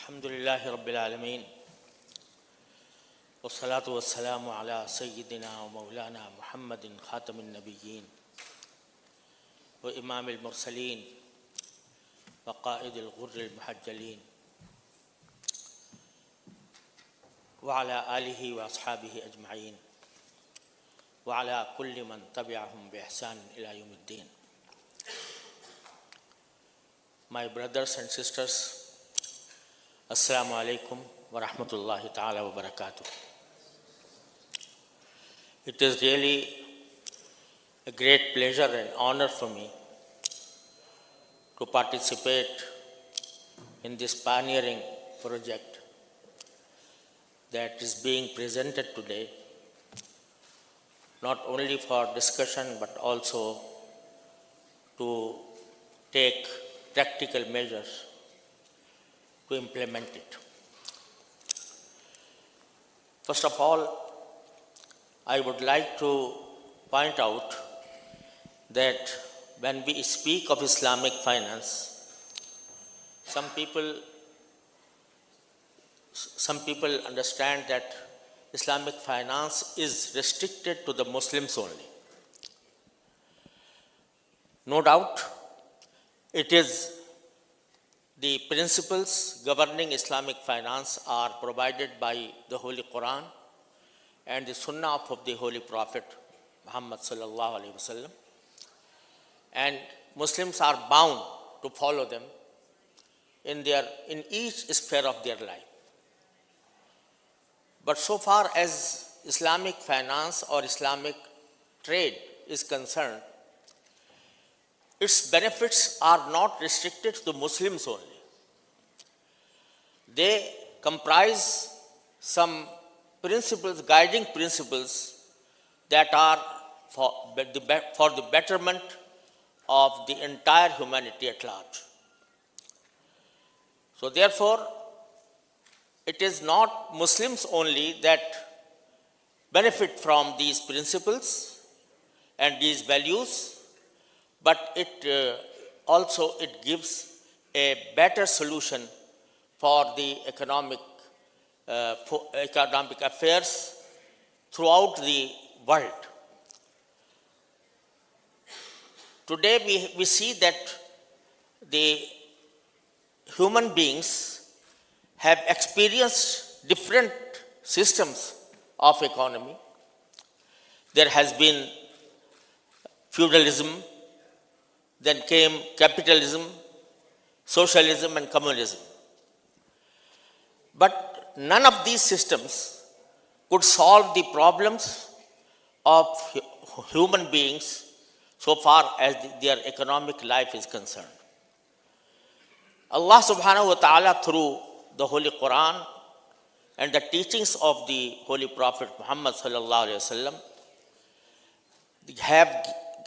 अल्हम्दुलिल्लाहि रब्बिल आलमीन वस्सलातु वस्सलामु अला सय्यिदिना व मौलाना मुहम्मदिन खातमिन नबिय्यीन व इमामिल मुरसलीन व क़ाइदिल गुर्रिल मुहज्जलीन व अला आलिहि व अस्हाबिहि अजमईन व अला कुल्लि मन तबिअहुम बि ihsan इला यौमिद्दीन। My brothers and sisters, Assalamu alaikum wa rahmatullahi ta'ala wa barakatuh. It is really a great pleasure and honor for me to participate in this pioneering project that is being presented today, not only for discussion but also to take practical measures to implement it. First of all, I would like to point out that when we speak of Islamic finance, some people understand that Islamic finance is restricted to the Muslims only. No doubt, it is the principles governing Islamic finance are provided by the Holy Quran and the Sunnah of the Holy Prophet Muhammad sallallahu alaihi wasallam, and Muslims are bound to follow them in each sphere of their life. But so far as Islamic finance or Islamic trade is concerned, its benefits are not restricted to Muslims only. They comprise some principles, guiding principles that are for the betterment of the entire humanity at large. So therefore, it is not Muslims only that benefit from these principles and these values, but it also gives a better solution for the economic affairs throughout the world. Today we see that the human beings have experienced different systems of economy. There has been feudalism, then came capitalism, socialism and communism. But none of these systems could solve the problems of human beings so far as their economic life is concerned. Allah subhanahu wa ta'ala, through the Holy Quran and the teachings of the Holy Prophet Muhammad sallallahu alaihi wasallam,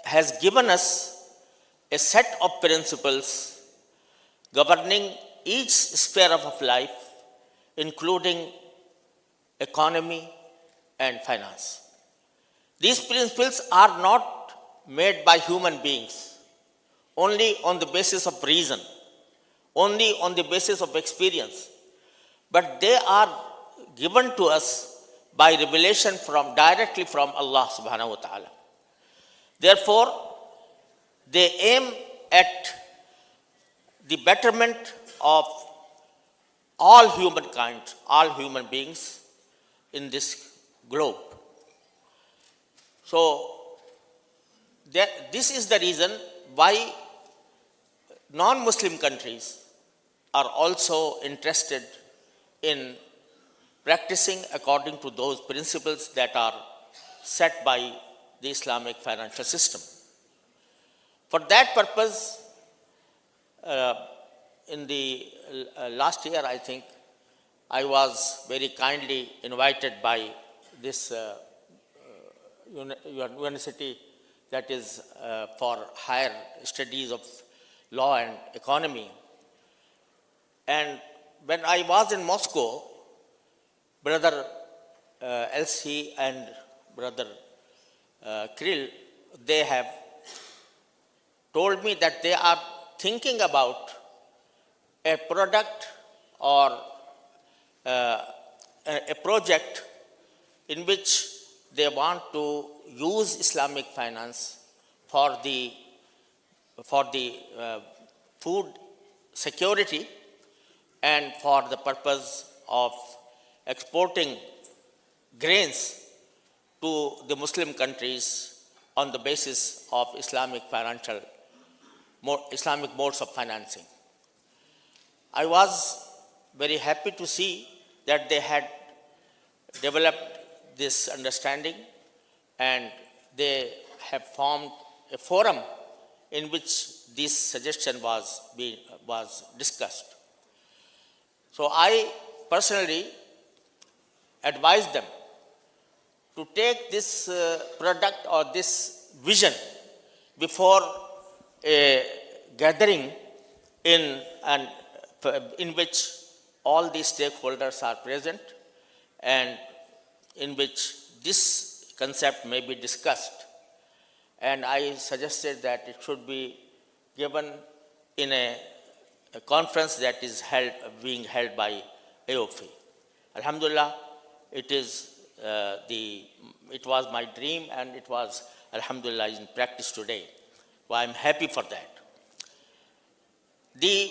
has given us a set of principles governing each sphere of life, including economy and finance. These principles are not made by human beings only on the basis of reason, only on the basis of experience, but they are given to us by revelation directly from Allah subhanahu wa ta'ala. Therefore, they aim at the betterment of all humankind, all human beings in this globe. So, this is the reason why non-Muslim countries are also interested in practicing according to those principles that are set by the Islamic financial system. For that purpose, in the last year, I think, I was very kindly invited by this university that is for higher studies of law and economy. And when I was in Moscow, Brother LC and Brother Krill, they have told me that they are thinking about a product or a project in which they want to use Islamic finance for the food security and for the purpose of exporting grains to the Muslim countries on the basis of Islamic modes of financing. I was very happy to see that they had developed this understanding and they have formed a forum in which this suggestion was discussed. So I personally advise them to take this product or this vision before a gathering in which all these stakeholders are present and in which this concept may be discussed. And I suggested that it should be given in a conference that is being held by AOFI. Alhamdulillah, it was my dream and it was, Alhamdulillah, in practice today. So I'm happy for that. The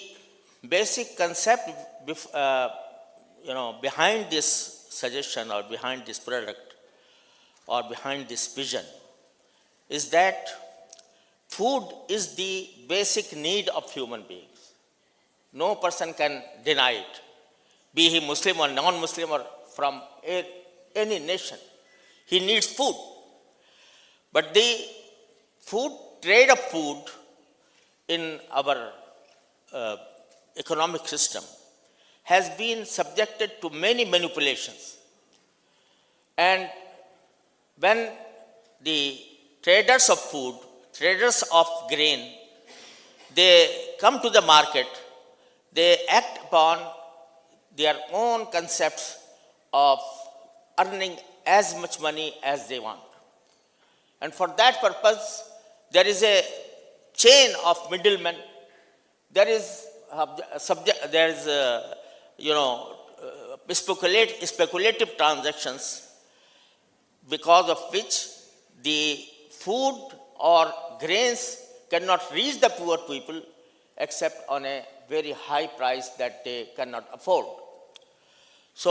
basic concept behind this suggestion or behind this product or behind this vision is that food is the basic need of human beings. No person can deny it, be he Muslim or non-Muslim or from any nation. He needs food. But the trade of food in our economic system has been subjected to many manipulations. And when the traders of food, traders of grain, they come to the market, they act upon their own concepts of earning as much money as they want. And for that purpose, there is a chain of middlemen. There is speculative transactions because of which the food or grains cannot reach the poor people except on a very high price that they cannot afford. So